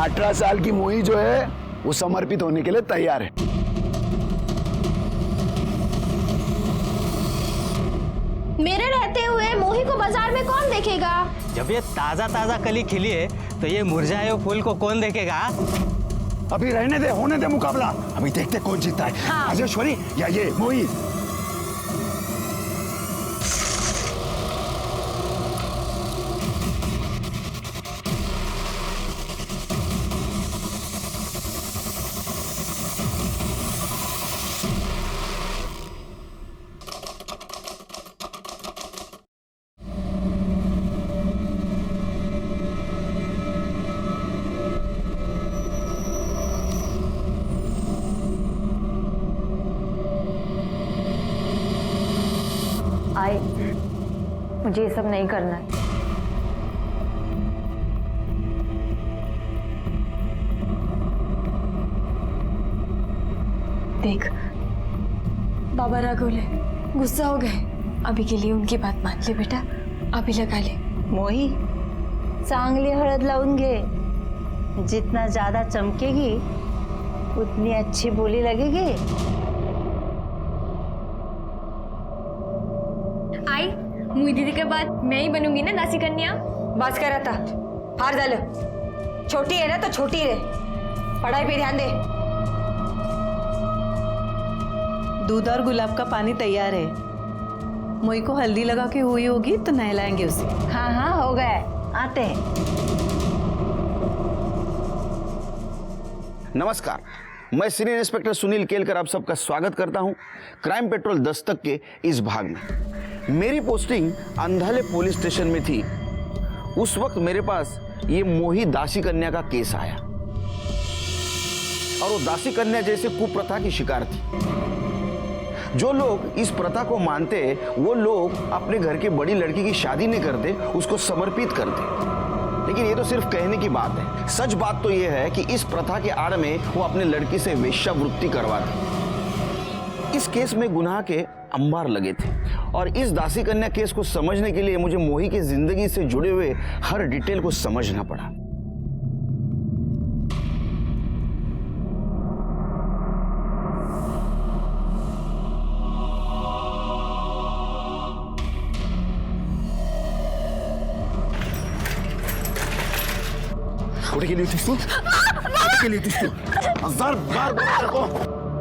18 साल की मोही जो है वो समर्पित होने के लिए तैयार है। मेरे रहते हुए मोही को बाजार में कौन देखेगा? जब ये ताजा ताजा कली खिली है तो ये मुरझाए हुए फूल को कौन देखेगा? अभी रहने दे, होने दे मुकाबला। अभी देखते कौन जीतता है। हाँ। राजेश्वरी या ये मोही। आई, मुझे ये सब नहीं करना है। देख, बाबा राघवले गुस्सा हो गए। अभी के लिए उनकी बात मान ले बेटा, अभी लगा ले। मोही, चांगली हळद लावून घे। जितना ज्यादा चमकेगी उतनी अच्छी बोली लगेगी। आई, मोही दीदी के बाद मैं ही बनूंगी ना दासी कन्या। बस कर आता, हार झालं। छोटी है ना तो छोटी रहे, पढ़ाई पे ध्यान दे। दूध और गुलाब का पानी तैयार है। मोही को हल्दी लगा के हुई होगी तो नहलाएंगे उसे। हाँ हाँ, हो गया, आते हैं। नमस्कार, मैं सीनियर इंस्पेक्टर सुनील केलकर आप सबका स्वागत करता हूं क्राइम पेट्रोल दस्तक के इस भाग में। मेरी पोस्टिंग अंधाले पुलिस स्टेशन में थी। उस वक्त मेरे पास ये मोही दासी कन्या का केस आया और वो दासी कन्या जैसे कुप्रथा की शिकार थी। जो लोग इस प्रथा को मानते वो लोग अपने घर की बड़ी लड़की की शादी नहीं करते, उसको समर्पित करते। लेकिन ये तो सिर्फ कहने की बात है। सच बात तो ये है कि इस प्रथा के आड़ में वो अपने लड़की से वेश्यावृत्ति करवाते। इस केस में गुनाह के अंबार लगे थे और इस दासी कन्या केस को समझने के लिए मुझे मोही की जिंदगी से जुड़े हुए हर डिटेल को समझना पड़ा। कुठे गेली होतीस तू? कुठे गेली होतीस तू? 1000 बार बोला तेरे को।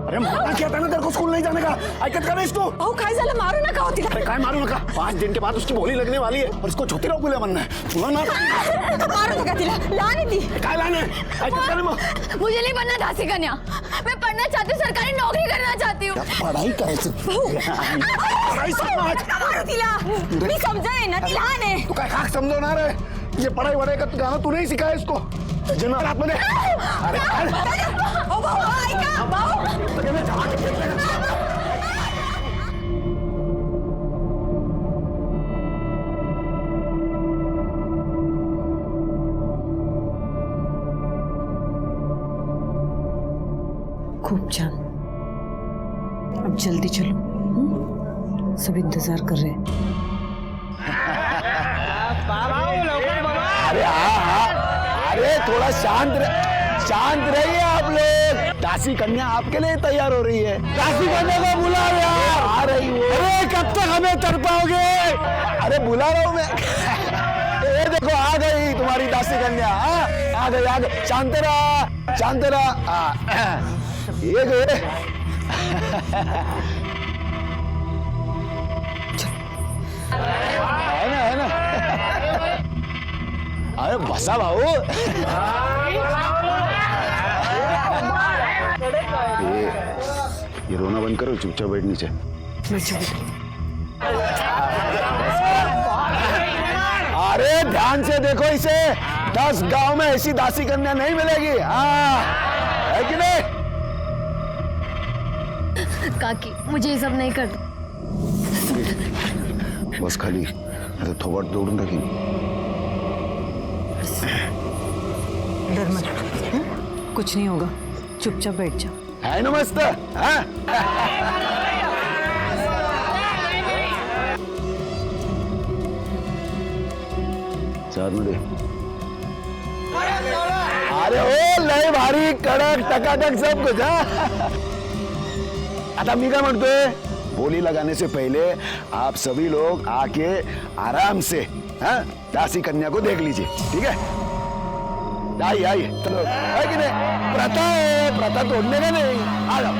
अरे मना किया था ना तेरे को स्कूल नहीं जाने का। ऐकत का नाहीस तू? अहो काय झालं, मारू नका होती। अरे काय मारू नका, 5 दिन के बाद उसकी बोली लगने वाली है और इसको छोटी रहो बनना है। तुला ना मारू नका तिला, लहान आहे ती। काय लाने ऐकत का नाही मग? मुझे नहीं बनना दासी कन्या, मैं पढ़ना चाहती हूँ, सरकारी नौकरी करना चाहती हूँ। पढ़ाई करायचं। पढ़ाई समझ। मारू तिला, मी समजाय ना, ती लहान आहे। तू काय खाक समजवणार है? ये पढ़ाई वढ़ाई का गाणं तू नहीं सिखाया इसको। जना आतमध्ये। अरे ओ भाऊ, ऐका भाऊ। खूब छान। अब जल्दी चलो, सब इंतजार कर रहे हैं। अरे अरे थोड़ा शांत रहिए आप लोग। दासी कन्या आपके लिए तैयार हो रही है। दासी कन्या को बुला यार, आ रही हो। अरे कब तक हमें तड़पाओगे? अरे बुला रहा हूँ मैं। ये देखो आ गई तुम्हारी दासी कन्या। आ गई। शांत रहा। ये गए। है ना। अरे बसा भाऊ। ये रोना बंद करो, चुपचाप बैठ नीचे। अरे ध्यान से देखो इसे, 10 गांव में ऐसी दासी कन्या नहीं मिलेगी। हाँ, है कि नहीं? काकी, मुझे ये सब नहीं करना। बस खाली थोबाट दौड़ून टाकी। डर मत, कुछ नहीं होगा, चुपचाप बैठ जाओ। है ना मस्त? साथ में अरे ओ लय भारी कडक टकाटक सब कुछ हा? आता मी काय म्हणतोय, बोली लगाने से पहले आप सभी लोग आके आराम से दासी कन्या को देख लीजिए, ठीक है? आइए आइए, चलो, है कि नहीं? प्रथा है, प्रथा तोड़ने का नहीं, आ जाओ।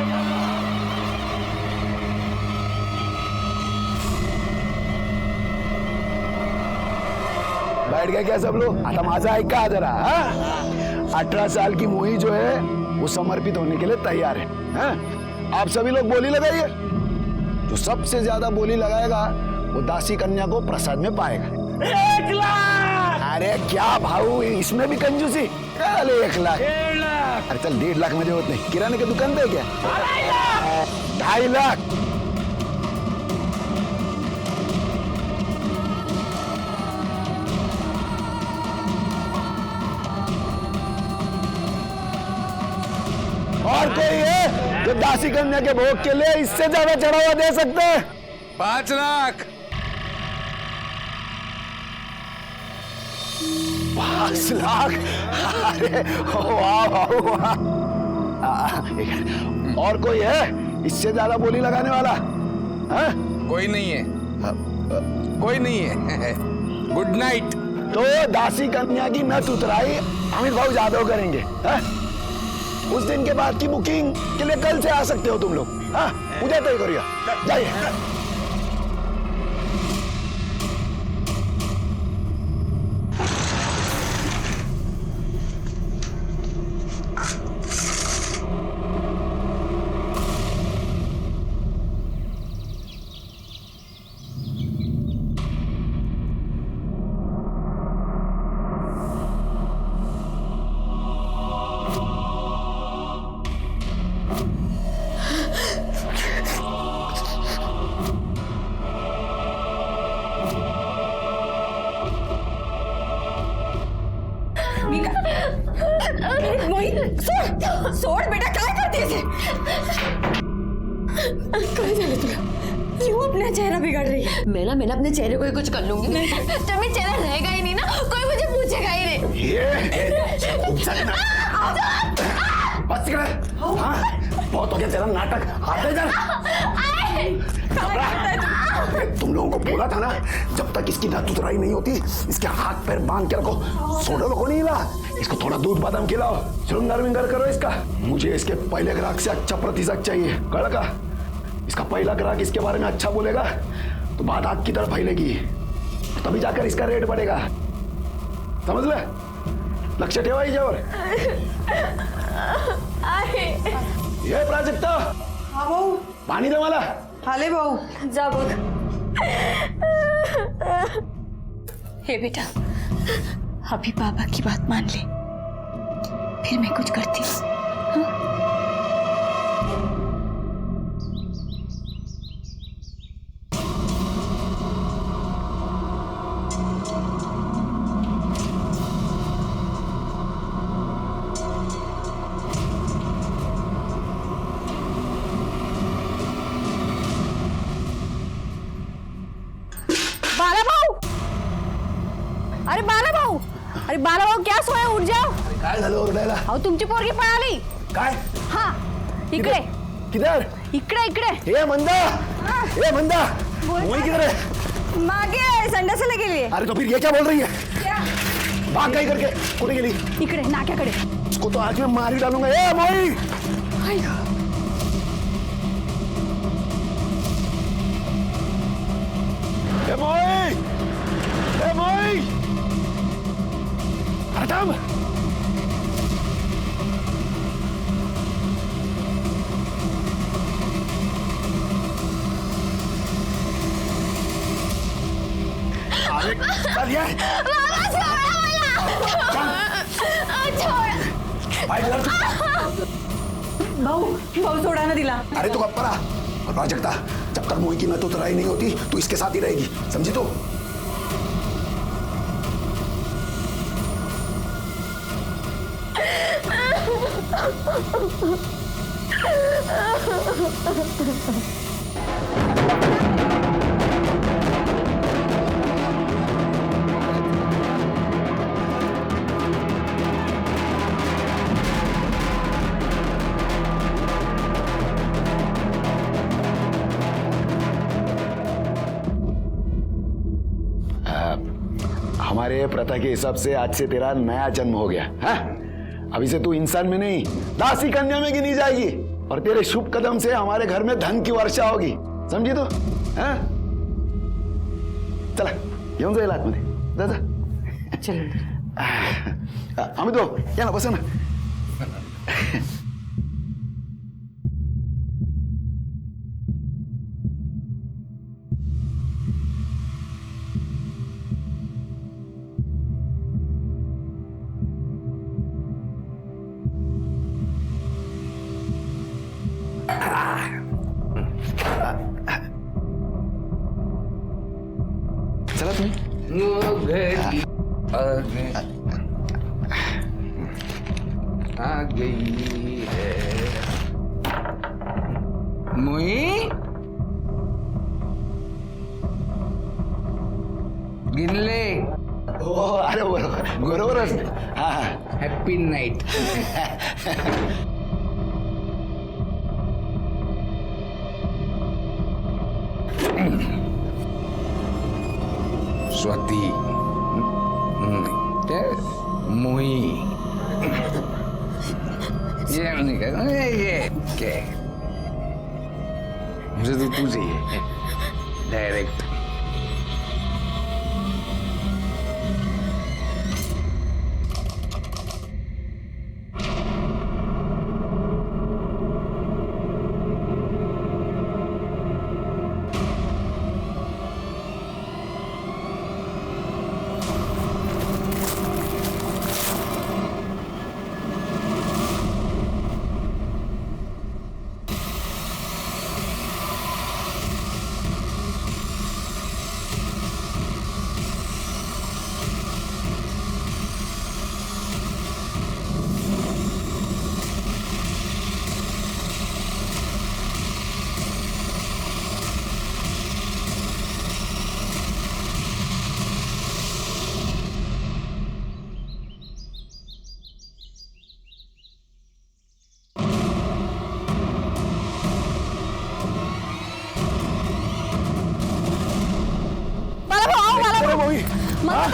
बैठ गए क्या सब लोग? आता माझा ऐका जरा, 18 साल की मोही जो है वो समर्पित होने के लिए तैयार है, आप सभी लोग बोली लगाइए। जो सबसे ज्यादा बोली लगाएगा वो दासी कन्या को प्रसाद में पाएगा। 1 लाख! अरे क्या भाऊ, इसमें भी कंजूसी? कल 1 लाख, 1.5 लाख। अरे चल 1.5 लाख मध्ये होत नाही, किराणे की दुकान पे क्या? 2.5 लाख। और कोई है जो दासी कन्या के भोग के लिए इससे ज्यादा चढ़ावा दे सकते हैं? 5 लाख। 5 लाख? अरे वाह वाह वाह। और कोई है इससे ज्यादा बोली लगाने वाला? कोई नहीं है, कोई नहीं है। Good night. तो दासी कन्या की नथ उतराई अमित भाऊ जादव करेंगे, उस दिन के बाद की बुकिंग के लिए कल से आ सकते हो तुम लोग, उद्या तय करूया, जाइए। सोड बेटा, काय करतेस? काय झालं तुला? क्यों अपना चेहरा बिगाड़ रही है? मैं अपने चेहरे को ही कुछ कर लूंगी। जब मेरा चेहरा रहेगा ही नहीं ना, कोई मुझे पूछेगा ही नहीं। बस कर, बहुत हो गया तेरा नाटक, आते जा। तुम लोगों को बोला था ना, जब तक इसकी नथ उतराई नहीं होती इसके हाथ पैर बांध के रखो। सोडा को नहीं ला, इसको थोड़ा दूध बादाम खिलाओ, श्रृंगार विंगार करो इसका। मुझे इसके पहले ग्राहक से अच्छा प्रतिशत चाहिए, कड़ा का? इसका पहला ग्राहक इसके बारे में अच्छा बोलेगा तो बात आग की तरफ फैलेगी, तभी जाकर इसका रेट बढ़ेगा, समझ ले? लक्ष ठेवा हिच्यावर। ये प्राजक्ता, हाँ भाऊ, पाणी दे मला। हाले भाऊ। जा बघ। हे बेटा, अभी पापा की बात मान ले, फिर मैं कुछ करती हूँ। अरे बाला भाऊ, क्या सोया, उठ जाओ। काय झालं ओरडायला? अहो तुमची पोरगी पळाली। काय? हा, इकडे किधर? इकडे इकडे। ए मंदा, ए मंदा, मोही किधर है? मागे संडासला गेली। अरे तो फिर ये क्या बोल रही है? भाग गई करके, कुठे गेली? इकडे नाक्याकडे। इसको तो आज मैं मार ही डालूंगा। ए मोही, ए मोही, ए मोही, हटाम। अरे चल ये, भाऊ, भाऊ सोडा ना दिला। अरे तू गप्पा रहा। और प्राजक्ता, जब तक मोही की नथ उतराई नहीं होती तू इसके साथ ही रहेगी, समझी तू? अरे प्रथा के हिसाब से आज से तेरा नया जन्म हो गया है। अभी से तू इंसान में नहीं दासी कन्या में गिनी जाएगी और तेरे शुभ कदम से हमारे घर में धन की वर्षा होगी, समझी तो? हाँ? चला येऊन जाईल आतमध्ये, जा जा। चलो आम्ही तो या ना, बसा ना। चला तुम्ही आ गई है मुई गिनले। हो अरे बरोबर बरोबरच। हा हा हैप्पी नाइट। स्वाति मुई ये नहीं कहना, ये क्या मुझे तो तू चाहिए डायरेक्ट।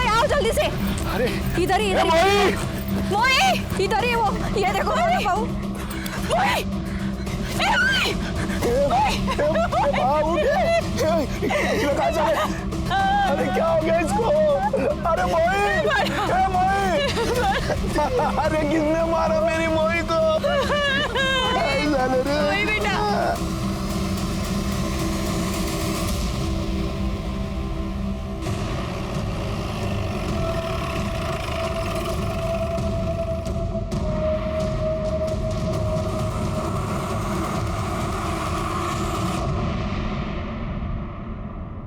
आओ जल्दी से। अरे इधर ही मोई इधर ही, वो ये देखो बाबू। मोई अरे क्या हो गया इसको? अरे मोई, अरे किसने मारा मेरी मोई को? मोई बेटा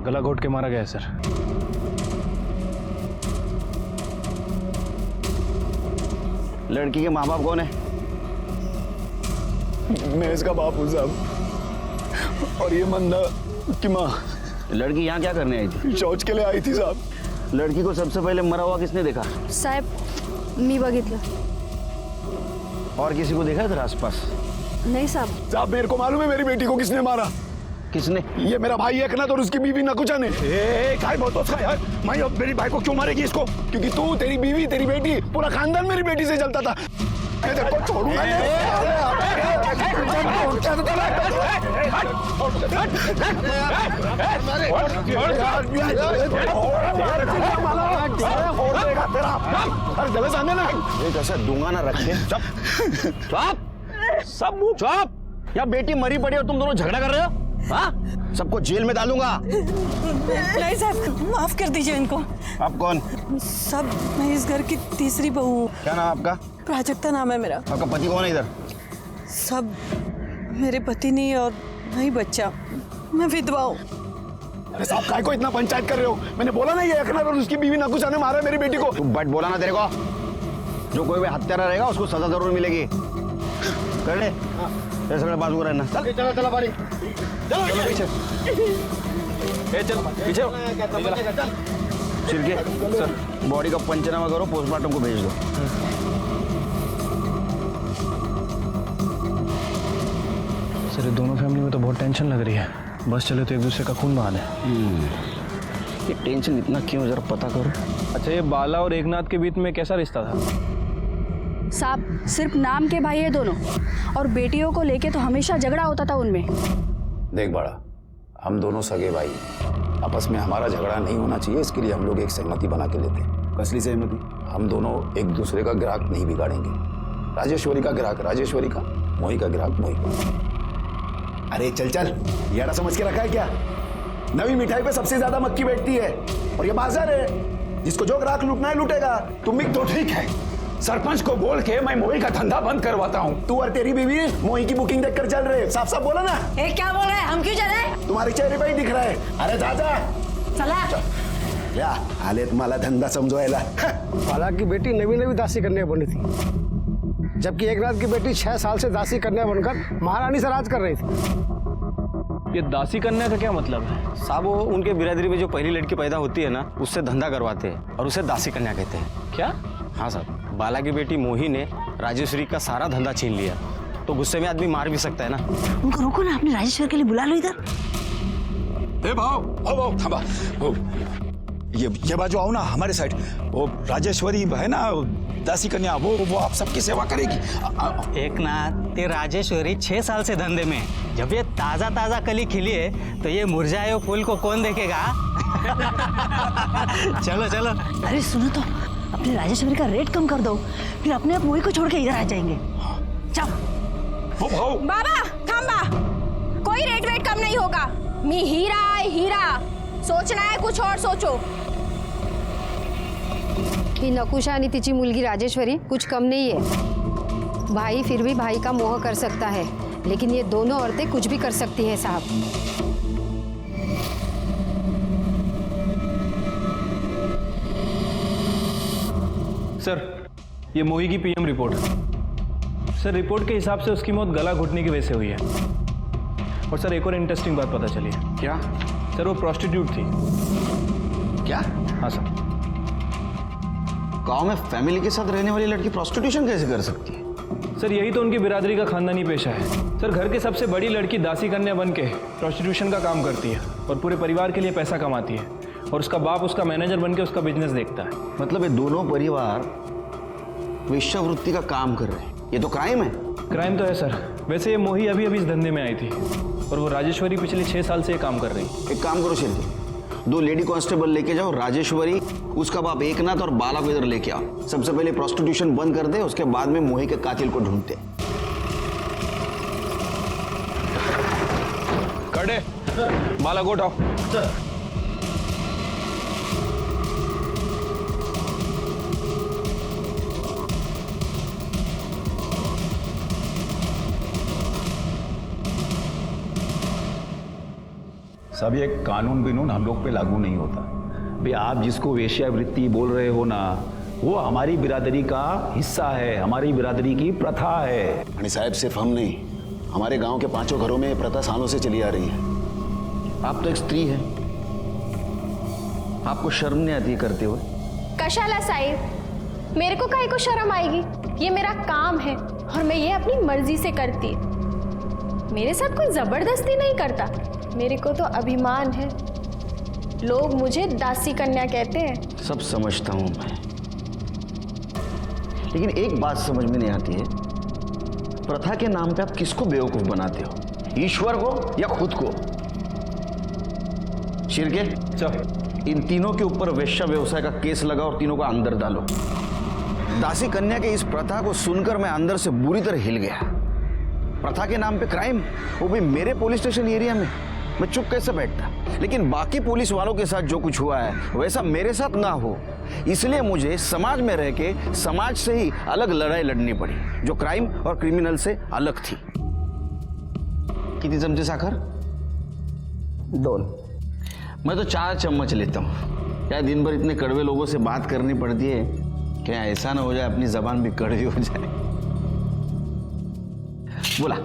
गला घोट के मारा गया है सर। लड़की के माँ बाप कौन है? मैं इसका बाप हूँ साहब, और ये मंदा की माँ। लड़की यहाँ क्या करने आई थी? शौच के लिए आई थी साहब। लड़की को सबसे पहले मरा हुआ किसने देखा? साहेब मी बघितलं। और किसी को देखा इधर आसपास? नहीं साहब। साहब मेरे को मालूम है मेरी बेटी को किसने मारा। किसने? ये मेरा भाई एकनाथ और उसकी बीवी नकुचा ने। काय बोलतो उसका यार? मैं अब मेरी भाई को क्यों मारेगी इसको? क्योंकि तू, तेरी बीवी, तेरी बेटी, पूरा खानदान मेरी बेटी से चलता था। मैं तेरे को छोड़ूंगा नहीं। अरे जल्दी सामने ना। एक ऐसा दूंगा ना रख के। चुप सब मुंह चुप। या बेटी मरी पड़ी और तुम दोनों झगड़ा कर रहे हो? हाँ, सबको जेल में डालूंगा। नहीं साहब, माफ कर दीजिए इनको। आप कौन? सब मैं इस घर की तीसरी बहू हूँ। क्या नाम आपका? प्राजक्ता नाम है मेरा। आपका पति कौन है इधर? सब मेरे पति नहीं और नहीं बच्चा, मैं विधवा हूँ। अरे साहब काय को इतना पंचायत कर रहे हो? मैंने बोला ना ये एकनाथ और उसकी बीवी नकुचा ने मारा मेरी बेटी को। तू बट बोला ना तेरे को। जो कोई भी हत्यारा रहेगा उसको सजा जरूर मिलेगी। कर ले। ये सगळे बाजू रहना। चल चला चला बारी। चलो पीछे। ए चल पीछे। छिलके सर बॉडी का पंचनामा करो, पोस्टमार्टम को भेज दो। सर ये दोनों फैमिली में तो बहुत टेंशन लग रही है। बस चले तो एक दूसरे का खून बहाने। ये टेंशन इतना क्यों, जरा पता करो। अच्छा, ये बाला और एकनाथ के बीच में कैसा रिश्ता था? साहब सिर्फ नाम के भाई है दोनों, और बेटियों को लेके तो हमेशा झगड़ा होता था उनमें। देख बड़ा, हम दोनों सगे भाई, आपस में हमारा झगड़ा नहीं होना चाहिए, इसके लिए हम लोग एक सहमति बना के लेते हैं। असली सहमति? हम दोनों एक दूसरे का ग्राहक नहीं बिगाड़ेंगे। राजेश्वरी का ग्राहक राजेश्वरी का, मोही का ग्राहक मोही का। अरे चल चल, यारा समझ के रखा है क्या? नवी मिठाई पे सबसे ज्यादा मक्खी बैठती है, और ये बाजार है, जिसको जो ग्राहक लूटना है लूटेगा। तुम भी तो ठीक है, सरपंच को बोल के मैं मोही का धंधा बंद करवाता हूँ। तू और तेरी बीवी मोही की बुकिंग देखकर चल रहे, साफ साफ बोला ना। क्या बोल रहे हैं, हम क्यों चल रहे? तुम्हारे चेहरे पे ही दिख रहा है। अरे जा चला या आले तुम्हाला धंदा समजवायला। बाला की बेटी नवी नवी दासी कन्या बनी थी, जबकि एकनाथ की बेटी 6 साल से दासी कन्या बनकर महारानी से राज कर रही थी। ये दासी कन्या का क्या मतलब है? साहब वो उनके बिरादरी में जो पहली लड़की पैदा होती है ना, उससे धंधा करवाते हैं और उसे दासी कन्या कहते हैं। क्या? हाँ साहब, बाला की बेटी मोही ने राजेश्वरी का सारा धंधा छीन लिया, तो गुस्से में आदमी मार भी सकता है ना। उनको रोको ना, अपने राजेश्वर के लिए बुला लो इधर। ए भाव थांबा, ये बाजू आओ ना, हमारे साइड। वो राजेश्वरी है ना दासी कन्या, वो आप सबकी सेवा करेगी। एकनाथ, ते राजेश्वरी 6 साल से धंधे में, जब ये ताजा ताजा कली खिली है तो ये मुरझाए हुए फूल को कौन देखेगा? चलो चलो। अरे सुनो तो, अपने राजेश्वरी का रेट कम कर दो, फिर अपने आप मोही को छोड़ के इधर आ जाएंगे। भाव बाबा थांबा, कोई रेट वेट कम नहीं होगा। मी हीरा है हीरा, सोचना है कुछ और सोचो। ही नकुशा आणि तिची मुलगी राजेश्वरी कुछ कम नहीं है। भाई फिर भी भाई का मोह कर सकता है, लेकिन ये दोनों औरतें कुछ भी कर सकती हैं साहब। सर, ये मोही की पीएम रिपोर्ट। सर, रिपोर्ट के हिसाब से उसकी मौत गला घुटने की वजह से हुई है। और सर, एक और इंटरेस्टिंग बात पता चली है। क्या? सर, वो प्रोस्टिट्यूट थी। क्या? हाँ सर। गांव में फैमिली के साथ रहने वाली लड़की प्रोस्टिट्यूशन कैसे कर सकती है? सर, यही तो उनकी बिरादरी का खानदानी पेशा है। सर, घर के सबसे बड़ी लड़की दासी कन्या बन के प्रोस्टिट्यूशन का काम करती है और पूरे परिवार के लिए पैसा कमाती है, और उसका बाप उसका मैनेजर बन के उसका बिजनेस देखता है। मतलब ये दोनों परिवार वेश्यावृत्ति का काम कर रहे हैं, ये तो क्राइम है। क्राइम तो है सर। वैसे ये मोही अभी अभी इस धंधे में आई थी, और वो राजेश्वरी पिछले 6 साल से ये काम कर रही। एक काम करो शिल्पी, 2 लेडी कांस्टेबल लेके जाओ, राजेश्वरी, उसका बाप एकनाथ और बाला को इधर लेके आओ। सबसे पहले प्रोस्टिट्यूशन बंद कर दे, उसके बाद में मोही के कातिल को ढूंढते। खड़े, बाला को उठाओ। सब ये कानून बिनून हम लोग पे लागू नहीं होता। भाई आप जिसको वेश्यावृत्ति बोल रहे हो ना, वो हमारी बिरादरी का हिस्सा है, हमारी बिरादरी की प्रथा है। आणि साहब, सिर्फ हम नहीं, हमारे गांव के 5 घरों में ये प्रथा सालों से चली आ रही है। आप तो एक स्त्री है, आपको शर्म नहीं आती करते हुए? कशाला साहिब, मेरे को काहे को शर्म आएगी? ये मेरा काम है और मैं ये अपनी मर्जी से करती। मेरे साथ कोई जबरदस्ती नहीं करता, मेरे को तो अभिमान है। लोग मुझे दासी कन्या कहते हैं। सब समझता हूं मैं, लेकिन एक बात समझ में नहीं आती है, प्रथा के नाम पे आप किसको बेवकूफ बनाते हो? ईश्वर को या खुद को? शिरके, इन तीनों के ऊपर वेश्या व्यवसाय का केस लगा और तीनों को अंदर डालो। दासी कन्या के इस प्रथा को सुनकर मैं अंदर से बुरी तरह हिल गया। प्रथा के नाम पे क्राइम, वो भी मेरे पुलिस स्टेशन एरिया में। मैं चुप कैसे बैठता? लेकिन बाकी पुलिस वालों के साथ जो कुछ हुआ है वैसा मेरे साथ ना हो, इसलिए मुझे समाज में रह के समाज से ही अलग लड़ाई लड़नी पड़ी, जो क्राइम और क्रिमिनल से अलग थी। कितनी चमचे साखर? 2। मैं तो 4 चम्मच लेता हूँ। क्या दिन भर इतने कड़वे लोगों से बात करनी पड़ती है, क्या ऐसा ना हो जाए अपनी जबान भी कड़वी हो जाए? बोला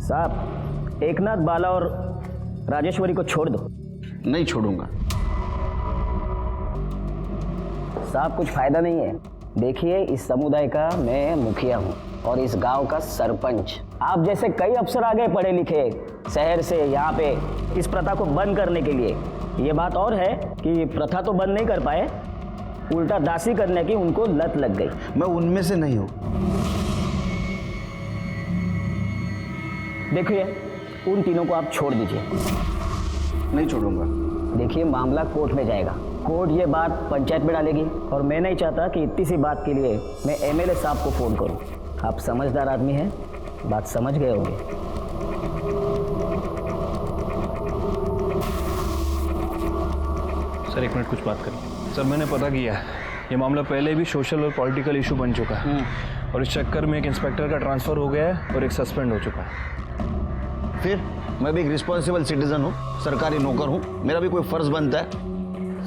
साहब, एकनाथ, बाला और राजेश्वरी को छोड़ दो। नहीं छोड़ूंगा साहब, कुछ फायदा नहीं है। देखिए, इस समुदाय का मैं मुखिया हूँ और इस गांव का सरपंच। आप जैसे कई अफसर आ गए पढ़े लिखे शहर से यहाँ पे इस प्रथा को बंद करने के लिए, ये बात और है कि प्रथा तो बंद नहीं कर पाए, उल्टा दासी करने की उनको लत लग गई। मैं उनमें से नहीं हूं। देखिए, उन तीनों को आप छोड़ दीजिए। नहीं छोड़ूंगा। देखिए, मामला कोर्ट में जाएगा, कोर्ट ये बात पंचायत में डालेगी, और मैं नहीं चाहता कि इतनी सी बात के लिए मैं एमएलए साहब को फोन करूं। आप समझदार आदमी हैं, बात समझ गए होंगे। सर 1 मिनट कुछ बात करिए। सर मैंने पता किया है, ये मामला पहले भी सोशल और पॉलिटिकल इशू बन चुका है, और इस चक्कर में एक इंस्पेक्टर का ट्रांसफर हो गया है और एक सस्पेंड हो चुका है। फिर मैं भी एक रिस्पॉन्सिबल सिटीजन हूँ, सरकारी नौकर हूँ, मेरा भी कोई फर्ज बनता है।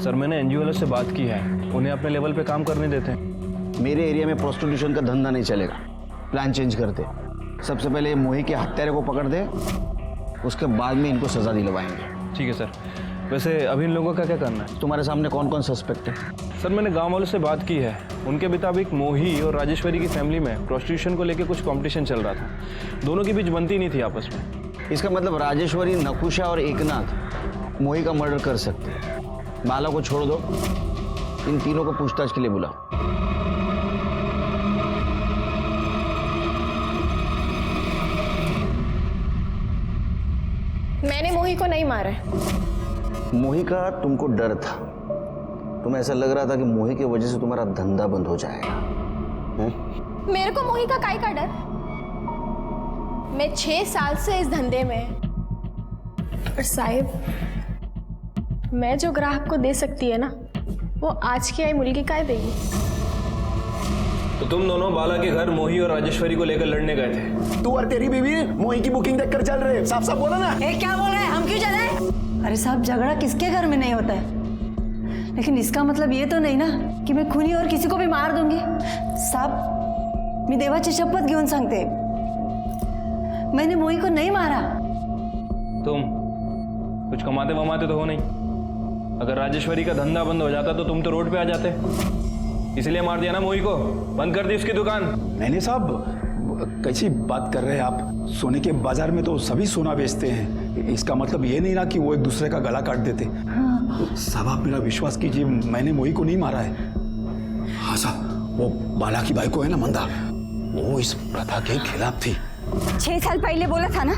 सर मैंने एनजीओ वालों से बात की है, उन्हें अपने लेवल पे काम करने देते हैं। मेरे एरिया में प्रोस्टिट्यूशन का धंधा नहीं चलेगा। प्लान चेंज करते, सबसे पहले मोही के हत्यारे को पकड़ दे, उसके बाद में इनको सजा दिलवाएंगे। ठीक है सर। वैसे अभी इन लोगों का क्या करना है? तुम्हारे सामने कौन कौन सस्पेक्ट है? सर मैंने गांव वालों से बात की है, उनके मुताबिक मोही और राजेश्वरी की फैमिली में प्रोस्टिट्यूशन को लेकर कुछ कंपटीशन चल रहा था, दोनों के बीच बनती नहीं थी आपस में। इसका मतलब राजेश्वरी, नकुशा और एकनाथ मोही का मर्डर कर सकते हैं। बाला को छोड़ दो, इन तीनों को पूछताछ के लिए बुलाओ। मैंने मोही को नहीं मारा है। मोही का तुमको डर था, तुम्हें ऐसा लग रहा था कि मोही की वजह से तुम्हारा धंधा बंद हो जाएगा। मेरे को मोही का काहे का डर? मैं 6 साल से इस धंधे में, और साहिब मैं जो ग्राहक को दे सकती है ना, वो आज की आई मुर्गी काहे देगी? तो तुम दोनों बाला के घर मोही और राजेश्वरी को लेकर लड़ने गए थे। तू और तेरी बीवी मोही की बुकिंग देखकर चल रहे, साफ साफ बोला ना। क्या बोल रहे हैं, हम क्यों चले? अरे साहब, झगड़ा किसके घर में नहीं होता है, लेकिन इसका मतलब ये तो नहीं ना कि मैं खूनी और किसी को भी मार दूंगी। साहब, मी देवाची शपथ घेऊन सांगते, मैंने मोही को नहीं मारा। तुम कुछ कमाते वमाते तो हो नहीं, अगर राजेश्वरी का धंधा बंद हो जाता तो तुम तो रोड पे आ जाते, इसलिए मार दिया ना मोही को, बंद कर दी उसकी दुकान। मैंने साहब कैसी बात कर रहे हैं आप? सोने के बाजार में तो सभी सोना बेचते हैं, इसका मतलब ये नहीं ना कि वो एक दूसरे का गला काट देते। साहब आप मेरा विश्वास कीजिए, मैंने मोही को नहीं मारा है। हाँ साहब, वो बाला की बाइको है ना मंदा, वो इस प्रथा के खिलाफ थी। 6 साल पहले बोला था ना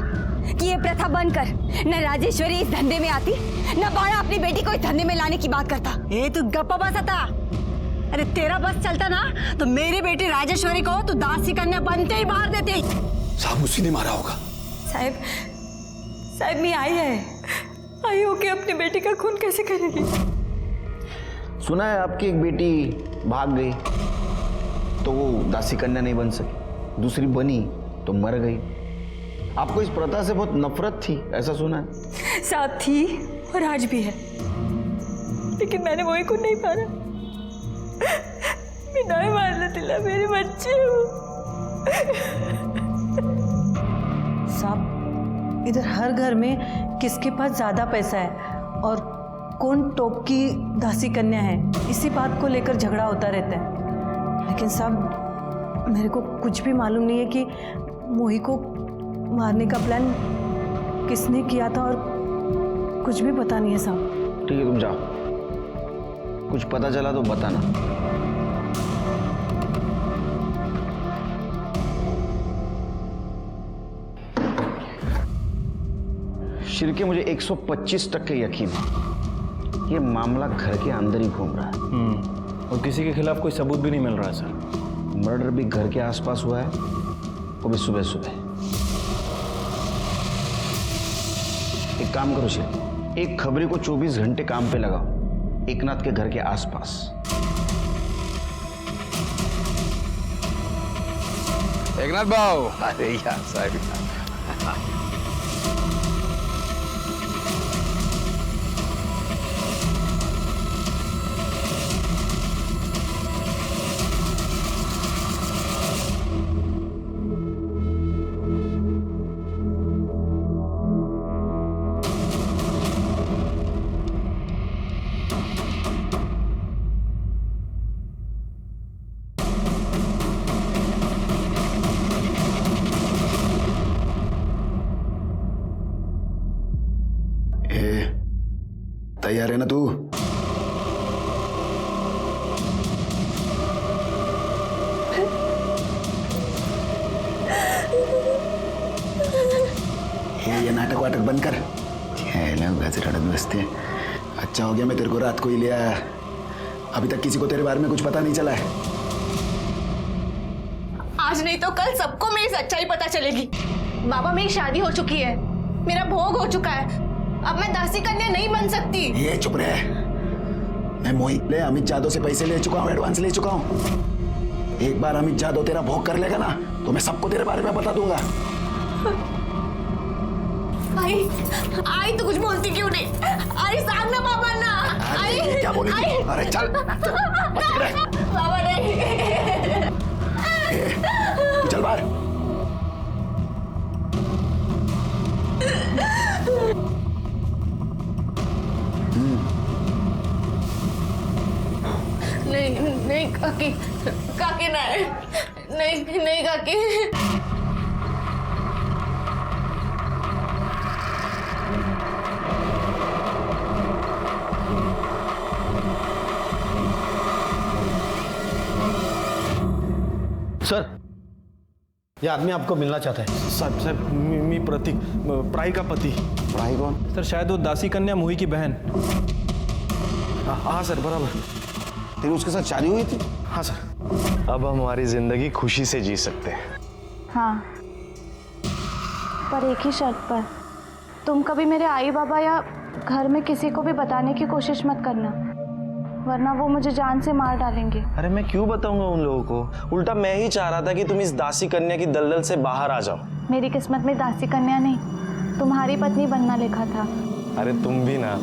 कि ये प्रथा बंद कर, न राजेश्वरी इस धंधे में आती, न बाला अपनी बेटी को इस धंधे में लाने की बात करता। ये तू गप्पा बस था। अरे तेरा बस चलता ना तो मेरी बेटी राजेश्वरी को तू दासी कन्या बनते ही मार देती। साहब उसी ने मारा होगा। साहिब मैं आई होके अपनी बेटी का खून कैसे करेगी? सुना है आपकी एक बेटी भाग गई तो वो दासी कन्या नहीं बन सकी, दूसरी बनी तो मर गई। आपको इस प्रथा से बहुत नफरत थी, ऐसा सुना है? साथ थी और आज भी है, लेकिन मैंने मोही को नहीं मारा। मैं नहीं मारने दिला, मेरे बच्चे हो। साहब, इधर हर घर में किसके पास ज्यादा पैसा है और कौन टॉप की दासी कन्या है, इसी बात को लेकर झगड़ा होता रहता है। लेकिन साहब मेरे को कुछ भी मालूम नहीं है कि मोही को मारने का प्लान किसने किया था, और कुछ भी पता नहीं है साहब। ठीक है, तुम जाओ, कुछ पता चला तो बताना। शिर्के, मुझे 125% यकीन है ये मामला घर के अंदर ही घूम रहा है, और किसी के खिलाफ कोई सबूत भी नहीं मिल रहा है सर। मर्डर भी घर के आसपास हुआ है, वो भी सुबह सुबह। एक काम करो शिर्के, एक खबरी को 24 घंटे काम पे लगाओ एकनाथ के घर के आसपास। एकनाथ भाऊ, अरे यार साहब, तैयार है ना तू? ये नाटक वाटक बंद कर। रड़त बसते। अच्छा हो गया मैं तेरे को रात को ही लिया। अभी तक किसी को तेरे बारे में कुछ पता नहीं चला है। आज नहीं तो कल सबको मेरी सच्चाई पता चलेगी। बाबा, मेरी शादी हो चुकी है, मेरा भोग हो चुका है, अब मैं दासी कन्या नहीं बन सकती। ये चुप रहे। मैं मोहित ले अमित जादव से पैसे ले चुका हूँ, एडवांस ले चुका हूँ। एक बार अमित जादव तेरा भोग कर लेगा ना तो मैं सबको तेरे बारे में बता दूंगा। आई तो कुछ बोलती क्यों नहीं? आई सामने बाबा ना। आई क्या बोली? अरे चल बाबा नहीं। चल बाहर। नहीं नहीं काकी, काकी नहीं, नहीं नहीं काकी। सर, ये आदमी आपको मिलना चाहता है। साहब मी प्रतीक, प्राई का पति। प्राई कौन? सर शायद वो दासी कन्या मोही की बहन। हाँ सर, बराबर। तेरी उसके साथ शादी हुई थी? हाँ सर। अब हम हमारी जिंदगी खुशी से जी सकते हैं। हाँ, पर एक ही शर्त पर। तुम कभी मेरे आई बाबा या घर में किसी को भी बताने की कोशिश मत करना, वरना वो मुझे जान से मार डालेंगे। अरे मैं क्यों बताऊंगा उन लोगों को? उल्टा मैं ही चाह रहा था कि तुम इस दासी कन्या की दलदल से बाहर आ जाओ। मेरी किस्मत में दासी कन्या नहीं, तुम्हारी पत्नी बनना लिखा था। अरे तुम भी ना।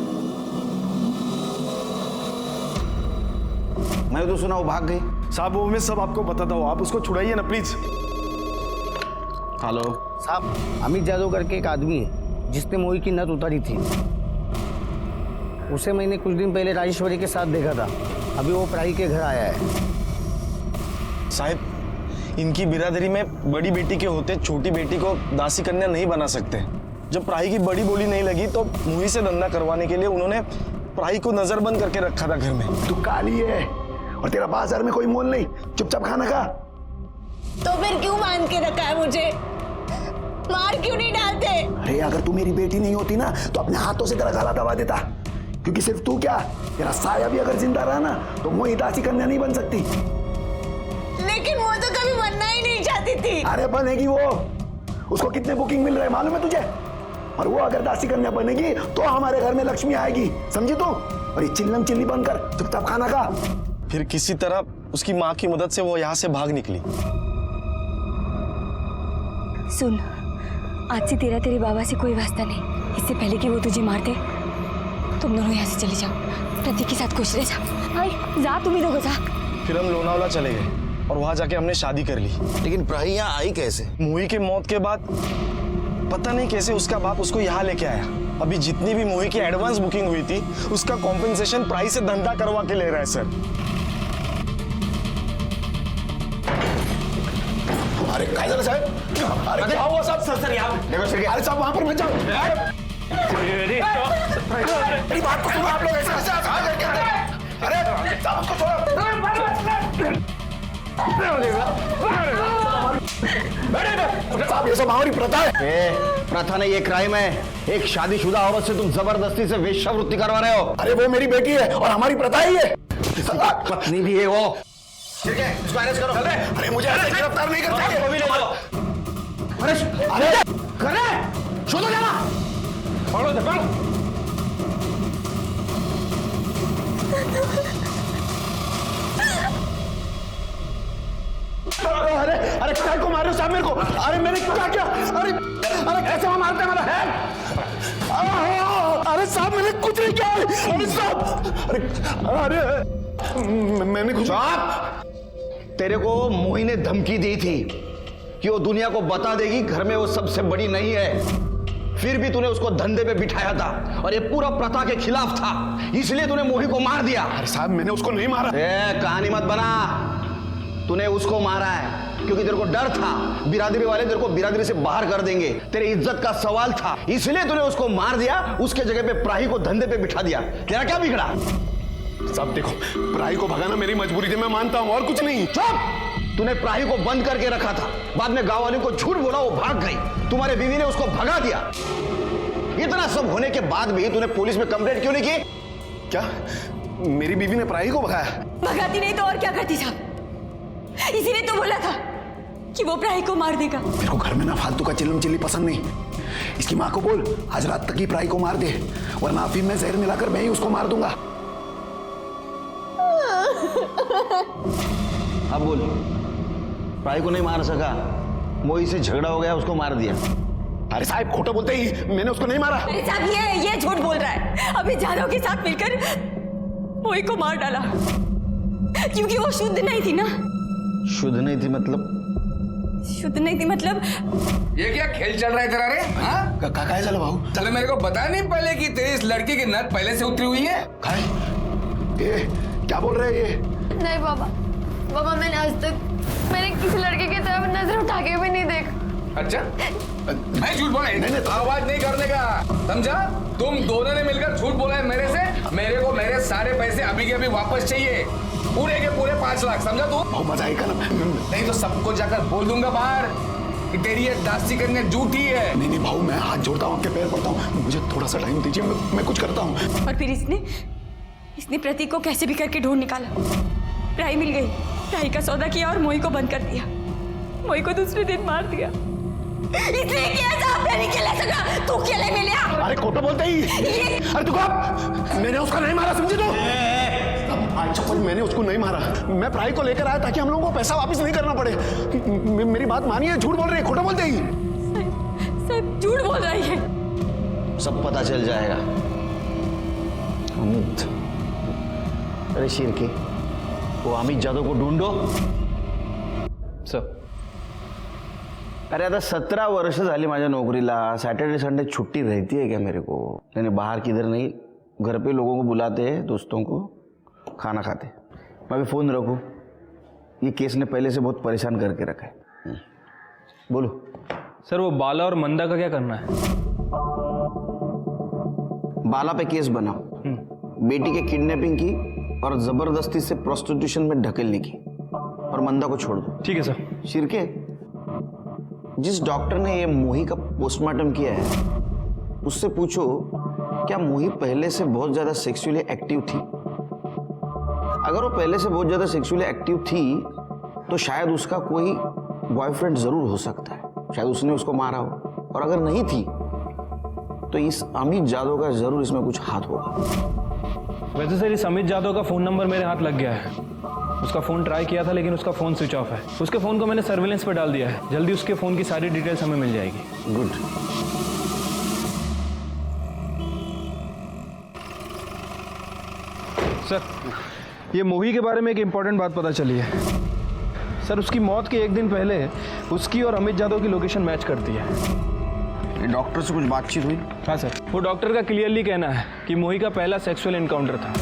मैंने तो सुना वो भाग गई। साहब वो मैं सब आपको बताता हूँ, आप उसको छुड़ाइए ना प्लीज। हेलो साहब, अमित जादव करके एक आदमी है जिसने मोही की नथ उतारी थी। उसे मैंने कुछ दिन पहले राजेश्वरी के साथ देखा था। अभी वो प्राई के घर आया है। साहब, इनकी बिरादरी में बड़ी बेटी के होते छोटी बेटी को दासी कन्या नहीं बना सकते। जब प्राई की बड़ी बोली नहीं लगी तो मोही से धंधा करवाने के लिए उन्होंने प्राई को नजरबंद करके रखा था घर में। तू काली है और तेरा बाजार में कोई मोल नहीं, चुपचाप खाना खा। तो फिर क्यों मान के रखा है मुझे? मार क्यों नहीं डालते? अरे अगर तू मेरी बेटी नहीं होती ना तो अपने हाथों से तेरा गला दबा देता, क्योंकि सिर्फ तू क्या, तेरा साया भी अगर जिंदा रहा ना तो मोही दासी कन्या नहीं बन सकती। लेकिन वो तो कभी बनना ही नहीं चाहती थी। अरे बनेगी वो। उसको कितने बुकिंग मिल रहे मालूम है तुझे? और वो अगर दासी कन्या बनेगी तो हमारे घर में लक्ष्मी आएगी, समझी तू? और ये चिल्लम चिल्ली बनकर चुपचाप खाना खा। फिर किसी तरह उसकी माँ की मदद से वो यहाँ से भाग निकली। सुन, आज से तेरा तेरे बाबा से कोई वास्ता नहीं। इससे पहले कि वो तुझे मार दे, तुम दोनों यहाँ से चले जाओ। प्रतीक के साथ खुश रह जाओ। भाई जा, तुम ही दोगे जा। फिर हम लोनावला चले गए और वहां जाके हमने शादी कर ली। लेकिन प्राही यहाँ आई कैसे? मोही के मौत के बाद पता नहीं कैसे उसका बाप उसको यहाँ लेके आया। अभी जितनी भी मोही की एडवांस बुकिंग हुई थी उसका कॉम्पेंसेशन प्राइस से धंधा करवा के ले रहा है सर। अरे काय झालं साहेब? अरे क्या हुआ साहब? सर यहाँ अरे साहब वहां पर मत जाओ। मेरी बात को सुनो आप लोग। ऐसे कैसे आ करके अंदर? अरे साहब उसको छोड़ो। साहब ये सब हमारी प्रथा है। प्रथा नहीं, ये क्राइम है। एक शादीशुदा औरत से तुम जबरदस्ती से वेश्यावृत्ति करवा रहे हो। अरे वो मेरी बेटी है और हमारी प्रथा ही है। पत्नी भी है वो। ठीक है, इसको अरेस्ट करो। अरे मुझे ऐसे गिरफ्तार नहीं कर सकते। वो भी ले लो। अरे कर रहे छोड़ो जाना। पकड़ो दे, पकड़ो। अरे अरे काय को मारे साहब मेरे को? अरे मैंने क्या किया? अरे अरे कैसे वहां मारते हैं मेरा है? अरे साहब मैंने कुछ नहीं किया। अरे साहब अरे मैंने कुछ। तेरे को मोही ने धमकी दी थी कि वो दुनिया को बता देगी घर में वो सबसे बड़ी नहीं है। फिर भी तूने उसको धंधे पे बिठाया था और ये पूरा प्रथा के खिलाफ था, इसलिए तूने मोही को मार दिया। अरे साहब मैंने उसको नहीं मारा। कहानी मत बना। तूने उसको मारा है क्योंकि तेरे को डर था बिरादरी वाले तेरे को बिरादरी से बाहर कर देंगे, तेरी इज्जत का सवाल था, इसलिए तूने उसको मार दिया, उसके जगह पे प्राही को धंधे पे बिठा दिया। तेरा क्या बिगड़ा? साहब देखो, प्राही को भगाना मेरी मजबूरी थी, मैं मानता हूं, और कुछ नहीं। चुप! तूने प्राही को बंद करके रखा था, बाद में गांव वालों को झूठ बोला, वो भाग गई, तुम्हारे बीवी ने उसको भगा दिया। इतना सब होने के बाद भी तूने पुलिस में कंप्लेंट क्यों नहीं की? क्या मेरी बीवी ने प्राही को भगाया? भगाती नहीं तो और क्या करती साहब? इसीलिए तो बोला था कि वो प्राही को मार देगा। मेरे को घर में ना फालतू का चिल्लम चिल्ली पसंद नहीं। इसकी माँ को बोल आज रात तक ही प्राही को मार दे, वरना अफीम में जहर मिलाकर मैं ही उसको मार दूंगा। अब बोल, प्राही को नहीं मार सका, मोही से झगड़ा हो गया, उसको मार दिया। अरे साहब खोटा बोलते ही, मैंने उसको नहीं मारा। अरे साहब ये झूठ बोल रहा है। अभी जादव के साथ मिलकर मोही को मार डाला क्योंकि वो शुद्ध नहीं थी ना। शुद्ध नहीं थी मतलब? शुद्ध नहीं थी मतलब ये क्या खेल चल रहा है तेरा रे? हाँ? काय चला भाऊ? चलो मेरे को बता नहीं पहले कि तेरी इस लड़की की नस पहले से उतरी हुई है। काय? ये क्या बोल रहे हैं ये? नहीं बाबा मैंने आज तक किसी लड़के की तरफ नजर उठा के भी नहीं देखा। अच्छा, मैं झूठ बोला? नहीं, आवाज नहीं करने का, समझा? तुम दोनों ने मिलकर झूठ बोला है मेरे से। मेरे को मेरे सारे पैसे अभी के अभी वापस चाहिए, पूरे के पूरे 5 लाख, समझा तू? मजा आएगा ना? नहीं तो सबको जाकर बोल दूंगा बाहर कि तेरी ये दासी करने झूठी है। नहीं भाऊ, मैं हाथ जोड़ता हूँ, आपके पैर पड़ता हूँ, मुझे थोड़ा सा टाइम दीजिए, मैं कुछ करता हूँ। और फिर इसने प्रतीक को कैसे भी करके ढूंढ निकाला। प्राही मिल गई, प्राही का सौदा किया और मोही को बंद कर दिया। मोही को दूसरे दिन मार दिया। इसलिए किया साहब, मैं नहीं खेला सका, तू खेले में लिया। अरे खोटा बोलते ही। अरे तू कब? मैंने उसका नहीं मारा, समझे तू? आज चप्पल मैंने उसको नहीं मारा, मैं प्राही को लेकर आया ताकि हम लोगों को पैसा वापस नहीं करना पड़े। मेरी बात मानिए, झूठ बोल रही है, खोटा बोलते ही। सब झूठ बोल रही है। सब पता चल जाएगा। अमित, अरे शिर्के, वो अमित जादव को ढूंढो। सर अरे आता 17 वर्ष झाली माझ्या नोकरीला, सैटरडे संडे छुट्टी रहती है क्या मेरे को? नहीं, बाहर किधर नहीं, घर पे लोगों को बुलाते हैं, दोस्तों को, खाना खाते। मैं भी फोन रखूं? ये केस ने पहले से बहुत परेशान करके रखा है। बोलो सर, वो बाला और मंदा का क्या करना है? बाला पे केस बनाओ, बेटी के किडनैपिंग की और जबरदस्ती से प्रोस्टिट्यूशन में ढकेलने की, और मंदा को छोड़ दो। ठीक है सर। शिर्के, जिस डॉक्टर ने ये मोही का पोस्टमार्टम किया है उससे पूछो क्या मोही पहले से बहुत ज्यादा सेक्सुअली एक्टिव थी? अगर वो पहले से बहुत ज्यादा सेक्सुअली एक्टिव थी तो शायद उसका कोई बॉयफ्रेंड जरूर हो सकता है, शायद उसने उसको मारा हो। और अगर नहीं थी तो इस अमित जादव का जरूर इसमें कुछ हाथ होगा। वैसे सर, इस अमित जादव का फोन नंबर मेरे हाथ लग गया है। उसका फोन ट्राई किया था लेकिन उसका फोन स्विच ऑफ है। उसके फोन को मैंने सर्विलेंस पे डाल दिया है, जल्दी उसके फोन की सारी डिटेल्स हमें मिल जाएगी। गुड। सर, ये मोही के बारे में एक इम्पॉर्टेंट बात पता चली है। सर, उसकी मौत के एक दिन पहले उसकी और अमित जादव की लोकेशन मैच करती है। डॉक्टर से कुछ बातचीत हुई? हाँ सर, वो डॉक्टर का क्लियरली कहना है कि मोही का पहला सेक्सुअल एनकाउंटर था।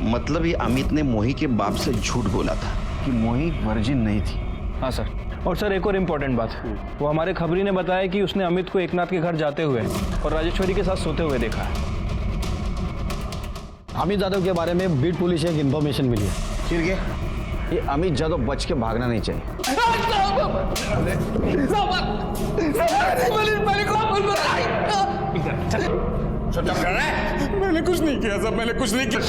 मतलब ये अमित ने मोही के बाप से झूठ बोला था कि मोही वर्जिन नहीं थी? हाँ सर। और सर, एक और इम्पोर्टेंट बात, वो हमारे खबरी ने बताया कि उसने अमित को एकनाथ के घर जाते हुए और राजेश्वरी के साथ सोते हुए देखा है। अमित जादव के बारे में बीट पुलिस से एक इन्फॉर्मेशन मिली है। ठीक है, ये अमित जादव बच के भागना नहीं चाहिए। मैंने कुछ नहीं किया साहब, मैंने कुछ नहीं किया।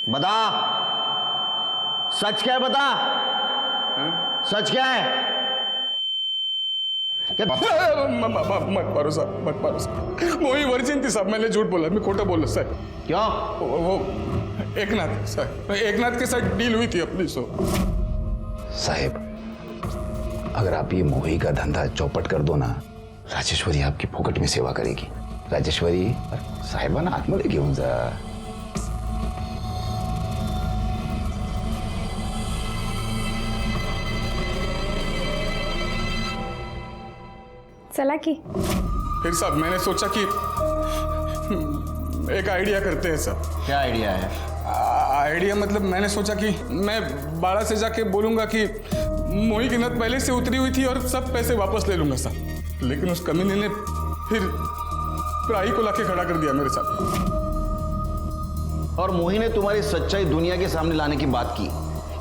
बता, सच क्या है? बता, सच क्या है? मत मारो साहब, मत मारो साहब। मोही वर्जिन थी साहब, मैंने झूठ बोला, मैं खोटा बोला सर। क्या? वो एकनाथ सर, एकनाथ के साथ डील हुई थी अपनी। साहेब, अगर आप ये मोही का धंधा चौपट कर दो ना, राजेश्वरी आपकी फोकट में सेवा करेगी। राजेश्वरी साहेबांना आतमध्ये घेऊन जा। चला की फिर साहब मैंने सोचा कि एक आइडिया करते हैं सर। क्या आइडिया है? आइडिया मतलब मैंने सोचा कि मैं बाड़ा से जाके बोलूंगा कि मोही की नद पहले से उतरी हुई थी और सब पैसे वापस ले लूंगा सर। लेकिन उस कमीने ने फिर प्राई को लाके खड़ा कर दिया मेरे साथ। और मोही ने तुम्हारी सच्चाई दुनिया के सामने लाने की बात की,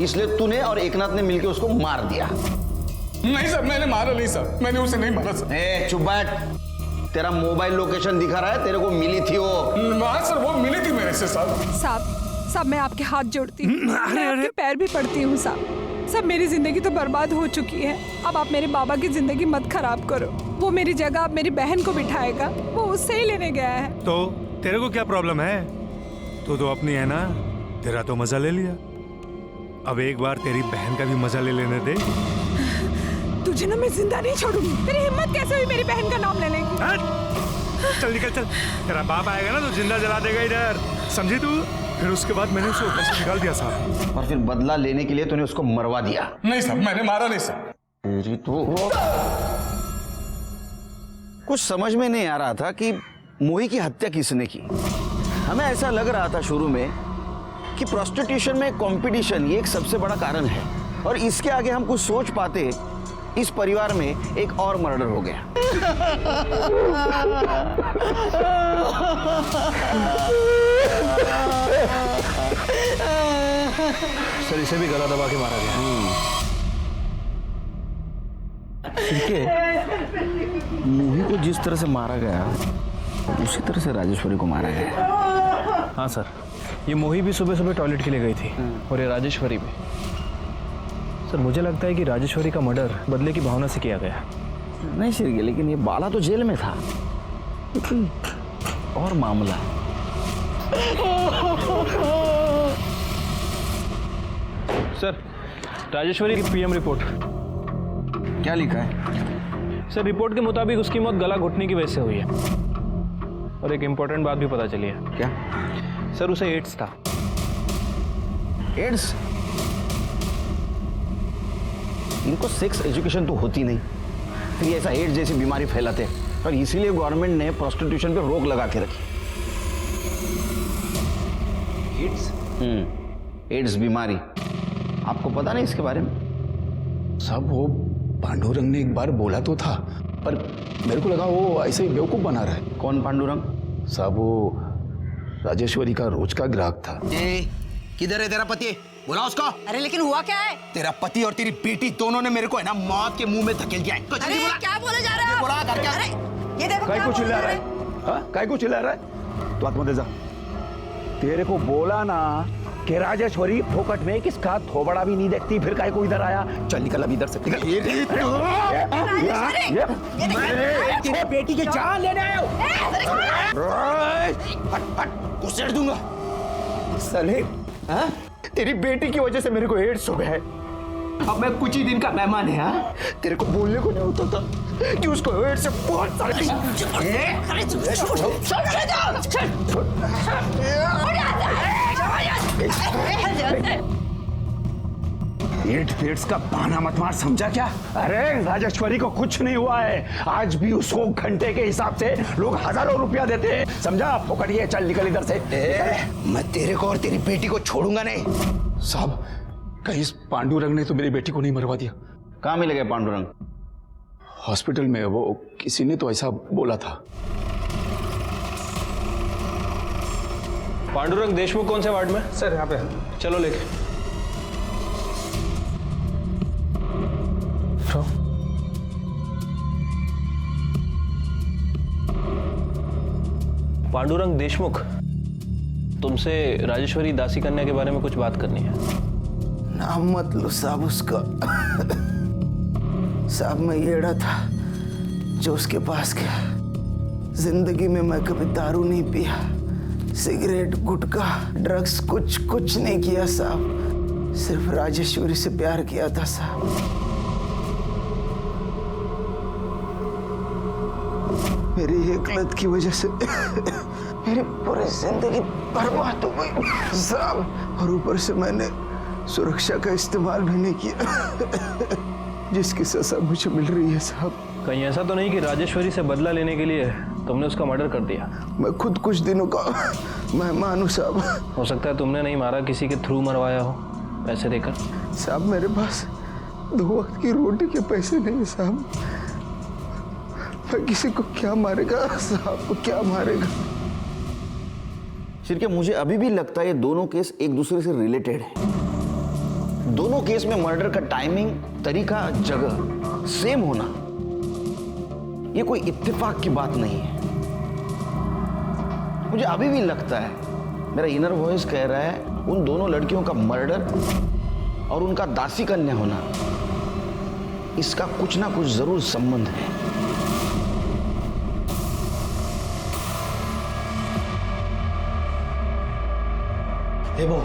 इसलिए तूने और एकनाथ ने मिलकर उसको मार दिया। नहीं सर, मैंने मारा नहीं सर, मैंने उसे नहीं मारा सर। चुप बैठ, तेरा मोबाइल लोकेशन दिखा रहा है, तेरे को मिली थी वो। हाँ सर, वो मिली थी मेरे से साहब। साहब मैं आपके हाथ जोड़ती हूँ, मैं आपके पैर भी पड़ती हूँ साहब। मेरी जिंदगी तो बर्बाद हो चुकी है, अब आप मेरे बाबा की जिंदगी मत खराब करो। वो मेरी जगह अब मेरी बहन को बिठाएगा, वो उससे ही लेने गया है। तो तेरे को क्या प्रॉब्लम है? तो अपनी है ना, तेरा तो मजा ले लिया, अब एक बार तेरी बहन का भी मजा ले लेने दे। तुझे ना मैं जिंदा नहीं छोड़ूंगी। तेरी हिम्मत कैसे हुई मेरी बहन का नाम लेने की? चल निकल चल, तेरा बाप आएगा ना तो जिंदा जला देगा इधर, समझी तू? फिर उसके बाद मैंने उसे ऊपर से निकाल दिया साहब। और फिर बदला लेने के लिए तूने उसको मरवा दिया। नहीं साहब, मैंने मारा नहीं साहब। तेरी तो कुछ समझ में नहीं आ रहा था कि मोही की हत्या किसने की। हमें ऐसा लग रहा था शुरू में कि प्रोस्टिट्यूशन में कंपटीशन ये एक सबसे बड़ा कारण है, और इसके आगे हम कुछ सोच पाते, इस परिवार में एक और मर्डर हो गया। सर इसे भी गला दबा के मारा गया। मोही को जिस तरह से मारा गया उसी तरह से राजेश्वरी को मारा गया। हाँ सर, ये मोही भी सुबह सुबह टॉयलेट के लिए गई थी और ये राजेश्वरी भी। सर मुझे लगता है कि राजेश्वरी का मर्डर बदले की भावना से किया गया। नहीं श्री, लेकिन ये बाला तो जेल में था, और मामला। सर राजेश्वरी की पीएम रिपोर्ट। क्या लिखा है? सर रिपोर्ट के मुताबिक उसकी मौत गला घुटने की वजह से हुई है, और एक इम्पोर्टेंट बात भी पता चली है। क्या? सर उसे एड्स था। एड्स? इनको सेक्स एजुकेशन तो होती नहीं, फिर ऐसा एड्स जैसी बीमारी फैलाते, और इसीलिए गवर्नमेंट ने प्रोस्टिट्यूशन पे रोक लगा के रखी। एड्स? एड्स बीमारी, आपको पता नहीं इसके बारे में? सब वो पांडुरंग ने एक बार बोला तो था, पर मेरे को लगा वो ऐसे ही बेवकूफ बना रहा है। कौन पांडुरंग? साहब वो राजेश्वरी का रोज का ग्राहक था। किधर है तेरा पति? बुला उसको। अरे लेकिन हुआ क्या है? तेरा पति और तेरी बेटी दोनों ने मेरे को है ना मौत के मुंह में धकेल दिया है। अरे क्या बोले जा रहे हो? बोला घर क्या? अरे ये देखो काय को चिल्ला रहा है? हाँ काय को चिल्ला रहा है? तो आत्मा दे जा। तेरे को बोला ना कि राजेश्वरी फोकट में किसका थोबड़ा भी नहीं देखती, फिर काय को इधर आया? चल निकल अब इधर से, निकल। तेरी बेटी की जान लेने आया हूं। घुसेड़ दूंगा साले, हाँ? तेरी बेटी की वजह से मेरे को एड्स हो गया है। अब मैं कुछ ही दिन का मेहमान है। हाँ? तेरे को बोलने को नहीं होता था कि उसको एड्स से बहुत सारे एड्स का बहाना मत मार, समझा क्या? अरे राजेश्वरी को कुछ नहीं हुआ है, आज भी उसको घंटे के हिसाब से लोग हजारों रुपया देते हैं, समझा? फोकड़िए, चल निकल इधर से। मैं तेरे को और तेरी बेटी को छोड़ूंगा नहीं। साहब कहीं इस पांडुरंग ने तो मेरी बेटी को नहीं मरवा दिया? कहाँ मिल गए पांडुरंग? हॉस्पिटल में, वो किसी ने तो ऐसा बोला था। पांडुरंग देशमुख कौन से वार्ड में? सर यहाँ पे। चलो लेके। पांडुरंग देशमुख, तुमसे राजेश्वरी दासी कन्या के बारे में कुछ बात करनी है। नाम मत लो साहब उसका। साहब मैं येड़ा था जो उसके पास गया। जिंदगी में मैं कभी दारू नहीं पिया, सिगरेट, गुटखा, ड्रग्स कुछ नहीं किया साहब। सिर्फ राजेश्वरी से प्यार किया था साहब। मेरी एक लत की वजह से मेरी पूरी जिंदगी बर्बाद हो गई साहब। और ऊपर से मैंने सुरक्षा का इस्तेमाल भी नहीं किया, जिसकी सजा मुझे मिल रही है साहब। कहीं ऐसा तो नहीं कि राजेश्वरी से बदला लेने के लिए तुमने उसका मर्डर कर दिया। मैं खुद कुछ दिनों का मेहमान हूँ साहब। हो सकता है तुमने नहीं मारा, किसी के थ्रू मरवाया हो पैसे देकर। साहब मेरे पास 2 वक्त की रोटी के पैसे नहीं है साहब। मैं किसी को क्या मारेगा साहब, को क्या मारेगा। शिरके, मुझे अभी भी लगता है ये दोनों केस एक दूसरे से रिलेटेड है। दोनों केस में मर्डर का टाइमिंग, तरीका, जगह सेम होना ये कोई इत्तेफाक की बात नहीं है। मुझे अभी भी लगता है, मेरा इनर वॉइस कह रहा है, उन दोनों लड़कियों का मर्डर और उनका दासी कन्या होना, इसका कुछ ना कुछ जरूर संबंध है। हे भाऊ,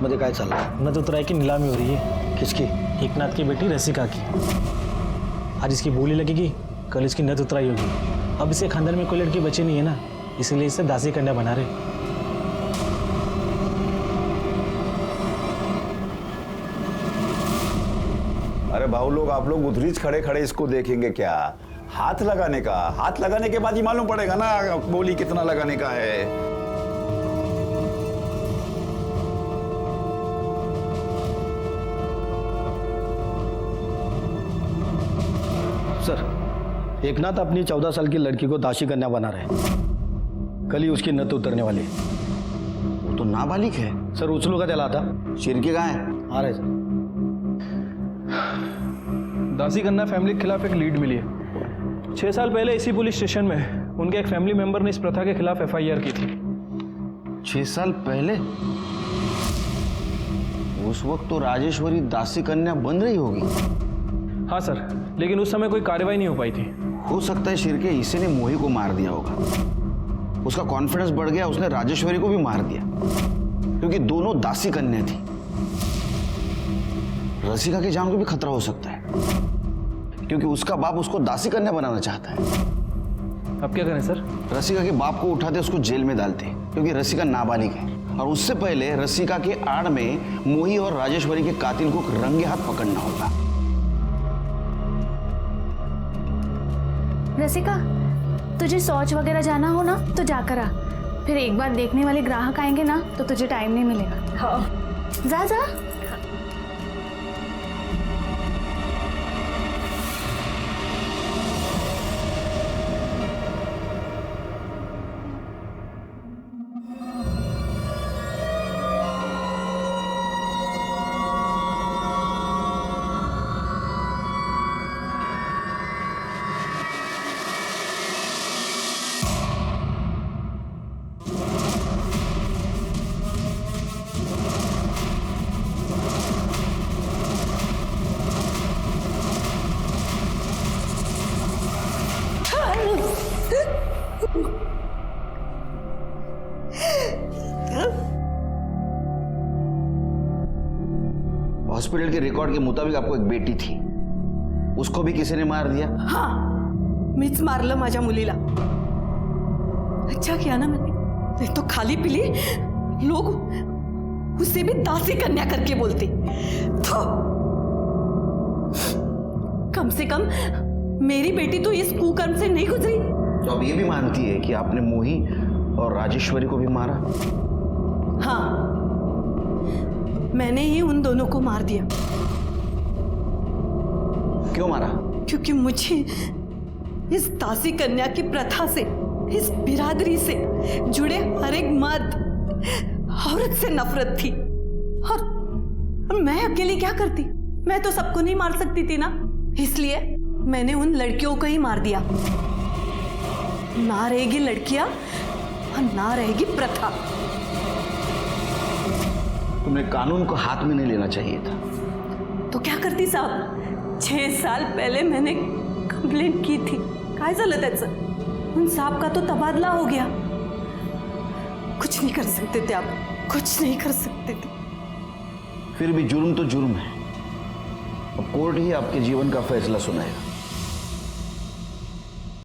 मध्ये काय चाललंय? नदुतराय की नीलामी हो रही है। किसकी? एकनाथ की बेटी रसिका की। आज इसकी बोली लगेगी, कल इसकी नद उतराई होगी। अब इसे खानदान में कोई लड़की बची नहीं है ना, इसलिए इसे दासी कन्या बना रहे। अरे भाऊ लोग, आप लोग उधर खड़े खड़े इसको देखेंगे क्या? हाथ लगाने का, हाथ लगाने के बाद ही मालूम पड़ेगा ना बोली कितना लगाने का है। सर, एकनाथ अपनी 14 साल की लड़की को दासी कन्या बना रहे हैं। कल ही उसकी नद उतरने वाली है। वो तो नाबालिग है सर। उछलू का चला था। शिरके कहाँ है? आ रहे सर। दासी कन्या फैमिली के खिलाफ एक लीड मिली है। 6 साल पहले इसी पुलिस स्टेशन में उनके एक फैमिली मेंबर ने इस प्रथा के खिलाफ FIR की थी। 6 साल पहले? उस वक्त तो राजेश्वरी दासी कन्या बन रही होगी। हाँ सर, लेकिन उस समय कोई कार्रवाई नहीं हो पाई थी। हो सकता है शिरके इसी ने मोही को मार दिया होगा। उसका कॉन्फिडेंस बढ़ गया, उसने राजेश्वरी को भी मार दिया, क्योंकि दोनों दासी कन्या थी। रसिका की जान को भी खतरा हो सकता है, क्योंकि उसका बाप उसको दासी कन्या बनाना चाहता है। अब क्या करें सर? रसिका के बाप को उठाते उसको जेल में डालते, क्योंकि रसिका नाबालिग है। और उससे पहले रसिका के आड़ में मोही और राजेश्वरी के कातिल को रंगे हाथ पकड़ना होगा। रसिका, तुझे शौच वगैरह जाना हो ना तो जाकर आ। फिर एक बार देखने वाले ग्राहक आएंगे ना तो तुझे टाइम नहीं मिलेगा। हाँ, जा जा। हॉस्पिटल के रिकॉर्ड के मुताबिक आपको एक बेटी थी, उसको भी किसी ने मार दिया? हाँ, मीच मारलं माझ्या मुलीला। अच्छा किया ना मैंने, नहीं तो खाली पीली लोग उसे भी दासी कन्या करके बोलते। तो कम से कम मेरी बेटी तो इस कुकर्म से नहीं गुजरी। तो अब ये भी मानती है कि आपने मोही और राजेश्वरी को भी मारा? हाँ, मैंने ही उन दोनों को मार दिया। क्यों मारा? क्योंकि मुझे इस दासी कन्या की प्रथा से, इस बिरादरी से जुड़े हर एक मर्द औरत से नफरत थी। और मैं अकेली क्या करती? मैं तो सबको नहीं मार सकती थी ना, इसलिए मैंने उन लड़कियों को ही मार दिया। ना रहेगी लड़कियां और ना रहेगी प्रथा। तुमने कानून को हाथ में नहीं लेना चाहिए था। तो क्या करती साहब? 6 साल पहले मैंने कंप्लेंट की थी। काय झालं त्याचं? उन साहब का तो तबादला हो गया। कुछ नहीं कर सकते थे आप, कुछ नहीं कर सकते थे। फिर भी जुर्म तो जुर्म है। अब कोर्ट ही आपके जीवन का फैसला सुनाएगा।